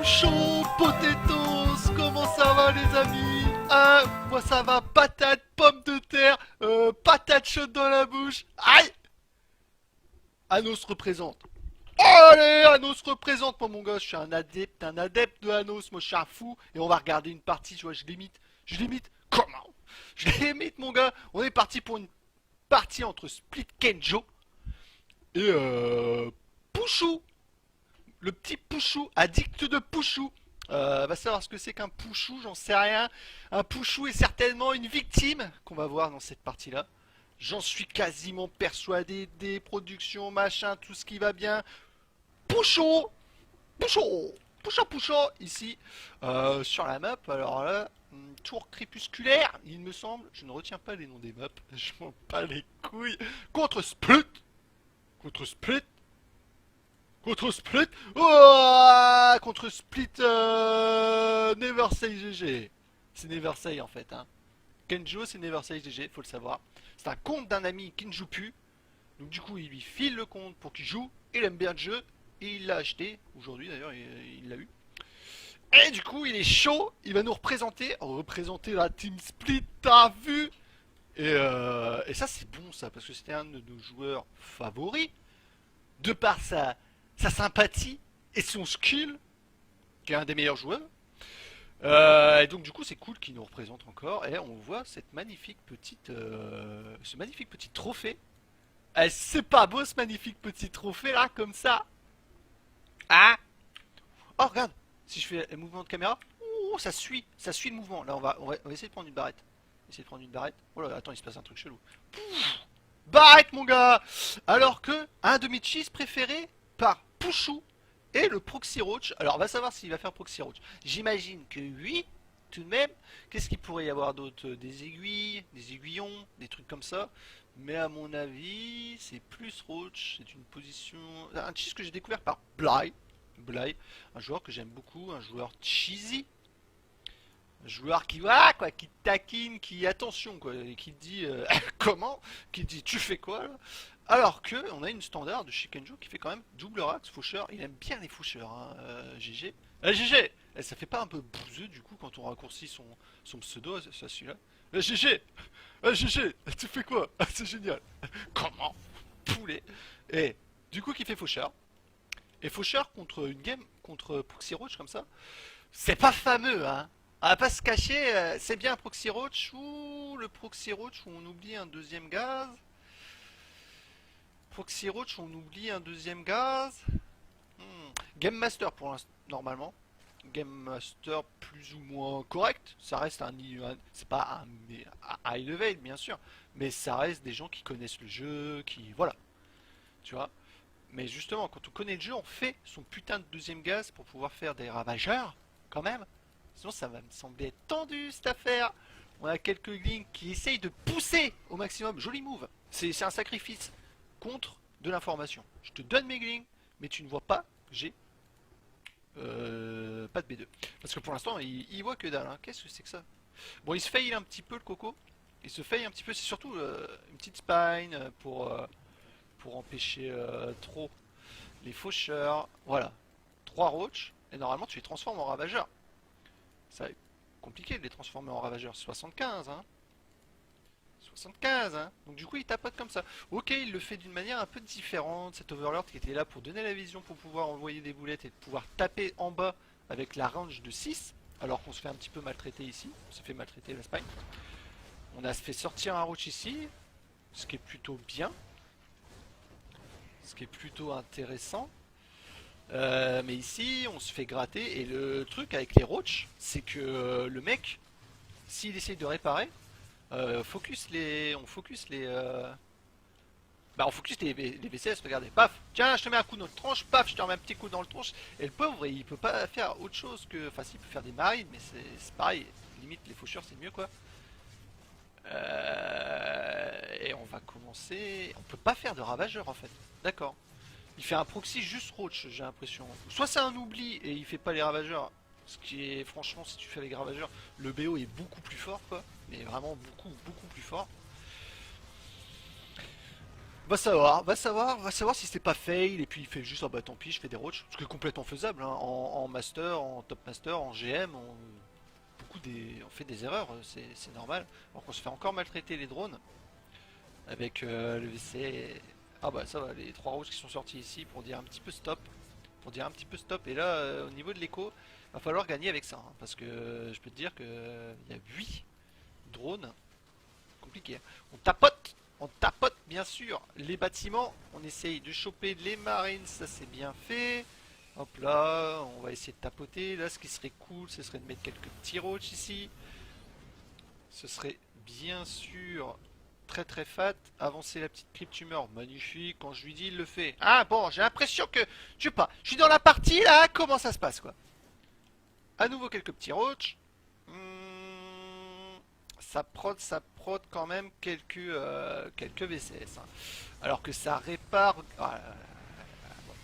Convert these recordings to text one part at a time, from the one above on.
chaud, potatoes, comment ça va les amis? Moi ça va, patate, pomme de terre, patate chaude dans la bouche. Aïe! Anos représente. Allez, Anos représente, moi mon gars, je suis un adepte de Anos, moi je suis un fou, et on va regarder une partie, tu vois, je l'imite, comment? Je l'imite mon gars, on est parti pour une partie entre Split Kenjo et Pouchou, le petit Pouchou, addict de Pouchou. Va savoir ce que c'est qu'un Pouchou, j'en sais rien. Un Pouchou est certainement une victime qu'on va voir dans cette partie-là. J'en suis quasiment persuadé, des productions, machin, tout ce qui va bien. Pouchou, Pouchou, Pouchou, ici, sur la map. Alors là, tour crépusculaire, il me semble. Je ne retiens pas les noms des maps, je m'en bats les couilles. Contre Split, contre Split, contre Split, oh, contre Split, Never Say GG. C'est Never Say en fait, hein. Kenjo, c'est Never Say GG, faut le savoir. C'est un compte d'un ami qui ne joue plus. Donc du coup, il lui file le compte pour qu'il joue. Il aime bien le jeu. Et il l'a acheté. Aujourd'hui d'ailleurs, il l'a eu. Et du coup, il est chaud. Il va nous représenter la Team Split, t'as vu? Et ça, c'est bon ça, parce que c'était un de nos joueurs favoris. De par sa sympathie et son skill, qui est un des meilleurs joueurs. Et donc du coup c'est cool qu'il nous représente encore et on voit cette magnifique petite, ce magnifique petit trophée. C'est pas beau ce magnifique petit trophée là comme ça? Ah. Oh regarde, si je fais un mouvement de caméra, oh, ça suit le mouvement. Là on va essayer de prendre une barrette. Essayer de prendre une barrette. Oh là, attends, il se passe un truc chelou. Pouf, barrette mon gars. Alors que un de mes cheese préférés par Pouchou et le Proxy Roach. Alors on va savoir s'il va faire Proxy Roach. J'imagine que oui, tout de même. Qu'est-ce qu'il pourrait y avoir d'autre? Des aiguilles, des aiguillons, des trucs comme ça. Mais à mon avis, c'est plus Roach. C'est une position. Un cheese que j'ai découvert par Bly. Bly, un joueur que j'aime beaucoup, un joueur cheesy. Un joueur qui va quoi, qui taquine, qui attention quoi, et qui dit comment, qui dit tu fais quoi là. Alors que on a une standard de Shikenjo qui fait quand même double axe faucheur. Il aime bien les faucheurs, hein, GG. GG. Ça fait pas un peu bouseux du coup quand on raccourcit son pseudo, ça celui-là. GG. GG. Tu fais quoi? C'est génial. Comment? Poulet. Et du coup qui fait faucheur. Et faucheur contre une game contre Proxy Roach comme ça. C'est pas fameux, hein. On va pas se cacher, c'est bien un Proxy Roach ou le Proxy Roach où on oublie un deuxième gaz. Proxy Roach où on oublie un deuxième gaz. Game Master pour l'instant, normalement. Game Master plus ou moins correct. Ça reste c'est pas un high level bien sûr, mais ça reste des gens qui connaissent le jeu, qui voilà, tu vois. Mais justement, quand on connaît le jeu, on fait son putain de deuxième gaz pour pouvoir faire des ravageurs, quand même. Sinon, ça va me sembler tendu cette affaire. On a quelques lignes qui essayent de pousser au maximum. Joli move. C'est un sacrifice contre de l'information. Je te donne mes lignes, mais tu ne vois pas que j'ai pas de B2. Parce que pour l'instant, il voit que dalle. Hein. Qu'est-ce que c'est que ça? Bon, il se fail un petit peu le coco. Il se fail un petit peu. C'est surtout une petite spine pour empêcher trop les faucheurs. Voilà. 3 roach. Et normalement, tu les transformes en ravageurs. Ça va être compliqué de les transformer en ravageurs. 75, hein. 75, hein. Donc du coup, il tapote comme ça. Ok, il le fait d'une manière un peu différente. Cet Overlord qui était là pour donner la vision, pour pouvoir envoyer des boulettes et de pouvoir taper en bas avec la range de 6. Alors qu'on se fait un petit peu maltraiter ici. On s'est fait maltraiter la spine. On a fait sortir un roach ici. Ce qui est plutôt bien. Ce qui est plutôt intéressant. Mais ici, on se fait gratter. Et le truc avec les roach, c'est que le mec, s'il essaye de réparer, on focus les VCS, regardez, paf, tiens, je te mets un coup dans le tronche, paf, je te remets un petit coup dans le tronche. Et le pauvre, il peut pas faire autre chose que. Enfin, s'il peut faire des marines, mais c'est pareil, limite, les faucheurs, c'est mieux quoi. Et on va commencer. On peut pas faire de ravageur en fait, d'accord. Il fait un proxy juste roach, j'ai l'impression. Soit c'est un oubli et il fait pas les ravageurs. Ce qui est, franchement, si tu fais les ravageurs, le BO est beaucoup plus fort, quoi. Mais vraiment beaucoup, beaucoup plus fort. va savoir si c'est pas fail et puis il fait juste ah bah tant pis je fais des roach, ce qui est complètement faisable hein. En master, en top master, en GM, on fait des erreurs, c'est normal. Alors qu'on se fait encore maltraiter les drones avec le VC. Ah bah ça va, les trois roach qui sont sortis ici pour dire un petit peu stop, pour dire un petit peu stop. Et là au niveau de l'écho, va falloir gagner avec ça hein, parce que je peux te dire que il y a 8 drones compliqué. On tapote bien sûr les bâtiments, on essaye de choper les marines, ça c'est bien fait. Hop là, on va essayer de tapoter. Là, ce qui serait cool, ce serait de mettre quelques petits roach ici. Ce serait bien sûr très très fat. Avancer la petite cryptumeur, magnifique. Quand je lui dis, il le fait. Ah bon, j'ai l'impression que, je sais pas, je suis dans la partie là, comment ça se passe quoi. À nouveau quelques petits roach. Ça prod quand même quelques VCS, hein. Alors que ça répare.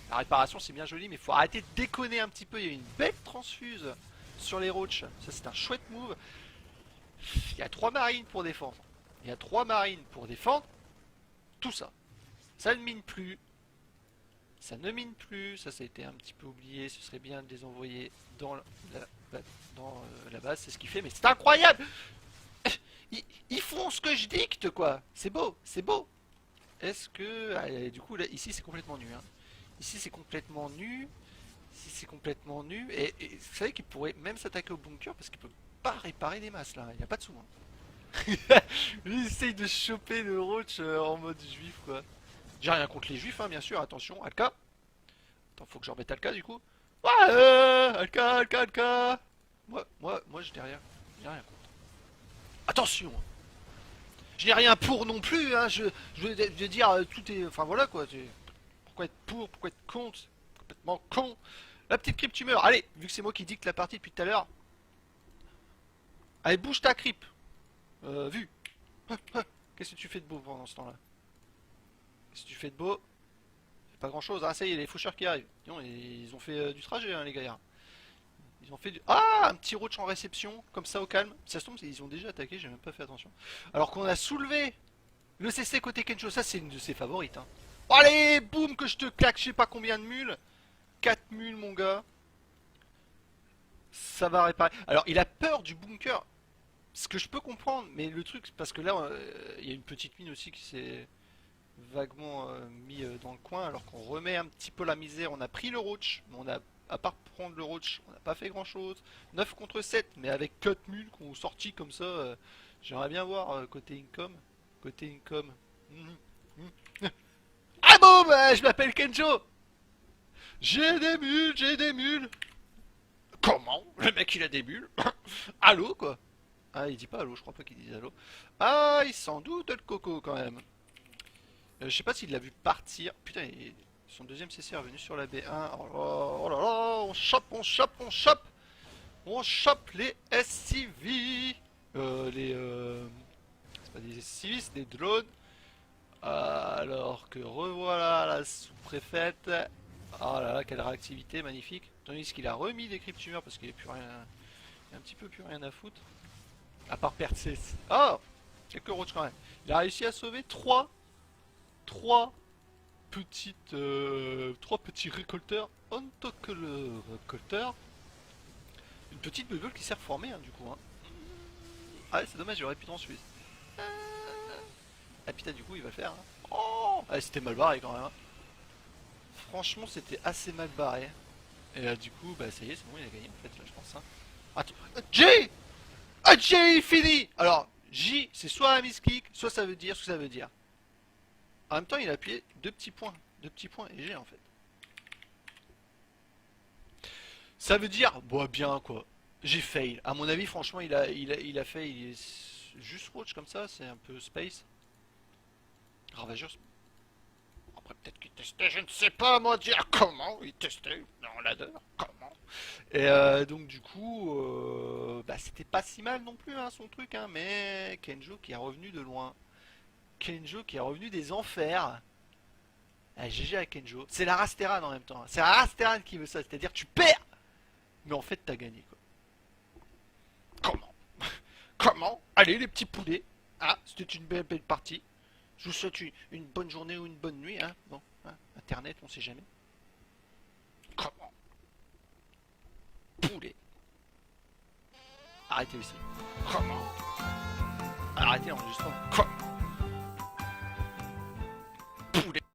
La réparation c'est bien joli, mais faut arrêter de déconner un petit peu. Il y a une belle transfuse sur les roach. Ça c'est un chouette move. Il y a 3 marines pour défendre. Il y a 3 marines pour défendre. Tout ça. Ça ne mine plus. Ça ne mine plus. Ça a été un petit peu oublié. Ce serait bien de les envoyer dans la base. C'est ce qu'il fait. Mais c'est incroyable. Ils font ce que je dicte, quoi. C'est beau, c'est beau. Est-ce que... Ah, du coup, là, ici, c'est complètement nu. Hein. Ici, c'est complètement nu. Ici, c'est complètement nu. Et vous savez qu'il pourrait même s'attaquer au bunker parce qu'il peut pas réparer des masses, là. Il n'y a pas de sous. Hein. Il essaye de choper le roach en mode juif, quoi. J'ai rien contre les juifs, hein, bien sûr. Attention, Alka. Attends, faut que j'en mette Alka, du coup. Ouais, Alka, Alka, Alka. Moi, je n'ai rien. J'ai rien contre. Attention. Je n'ai rien pour non plus, hein. Je veux dire, tout est. Enfin voilà quoi. Pourquoi être pour, pourquoi être contre? C'est complètement con. La petite cryptumeur. Allez, vu que c'est moi qui dicte la partie depuis tout à l'heure. Allez, bouge ta cryp. Vu. Qu'est-ce que tu fais de beau pendant ce temps-là? Qu'est-ce que tu fais de beau? Pas grand chose. Ah, ça y est, les faucheurs qui arrivent. Non, ils ont fait du trajet, hein, les gaillards. Ils ont fait du... Ah, un petit roach en réception, comme ça au calme. Ça se tombe, ils ont déjà attaqué, j'ai même pas fait attention. Alors qu'on a soulevé le CC côté Kencho, ça c'est une de ses favorites. Hein. Allez, boum, que je te claque, je sais pas combien de mules. 4 mules, mon gars. Ça va réparer. Alors, il a peur du bunker. Ce que je peux comprendre, mais le truc, parce que là, il y a une petite mine aussi qui s'est vaguement mis dans le coin, alors qu'on remet un petit peu la misère. On a pris le roach, mais on a, à part prendre le roach, on n'a pas fait grand chose. 9 contre 7, mais avec 4 mules qu'on sorti comme ça, j'aimerais bien voir côté income. Côté income. Ah bon, bah, je m'appelle Kenjo. J'ai des mules. Comment? Le mec il a des mules. Allô quoi? Ah, il dit pas allô, je crois pas qu'il dise allô. Ah, il s'en doute le coco quand même. Je sais pas s'il l'a vu partir. Putain, son deuxième CC est revenu sur la B1. Oh là là, on chope, on chope, on chope. On chope les SCV. C'est pas des SCV, c'est des drones. Alors que revoilà la sous-préfète. Oh là là, quelle réactivité, magnifique. Tandis qu'il a remis des cryptumeurs parce qu'il n'y a plus rien. Il y a un petit peu plus rien à foutre. À part perdre ses. Oh, quelques roaches quand même. Il a réussi à sauver 3 petites. 3 petits récolteurs. En tant que le récolteur. Une petite bubble qui s'est reformée, hein, du coup. Hein. Ah ouais, c'est dommage, j'aurais pu transfuser. Ah putain, du coup, il va le faire. Hein. Oh, ah, c'était mal barré quand même. Hein. Franchement, c'était assez mal barré. Et du coup, bah ça y est, c'est bon, il a gagné en fait, là, je pense. Hein. Attends, J! Ah, J fini! Alors, J, c'est soit un misclick, soit ça veut dire ce que ça veut dire. En même temps, il a appuyé 2 petits points et G en fait. Ça veut dire, bon, bien quoi. J'ai fail. À mon avis, franchement, il a fait. Il est juste roach comme ça, c'est un peu space. Ravageur. Après, peut-être qu'il testait, je ne sais pas, moi, dire comment il testait. Non, ladder, comment. Et donc, du coup, bah, c'était pas si mal non plus, hein, son truc, hein, mais Kenjo qui est revenu de loin. Kenjo qui est revenu des enfers. Ah, GG à Kenjo. C'est la Rasteran en même temps. Hein. C'est la Rasteran qui veut ça. C'est-à-dire, tu perds, mais en fait, t'as gagné, quoi. Comment? Comment? Allez, les petits poulets. Ah, c'était une belle partie. Je vous souhaite une bonne journée ou une bonne nuit, hein. Bon, hein, Internet, on sait jamais. Comment? Poulet. Arrêtez aussi. Comment? Arrêtez l'enregistrement. Comment?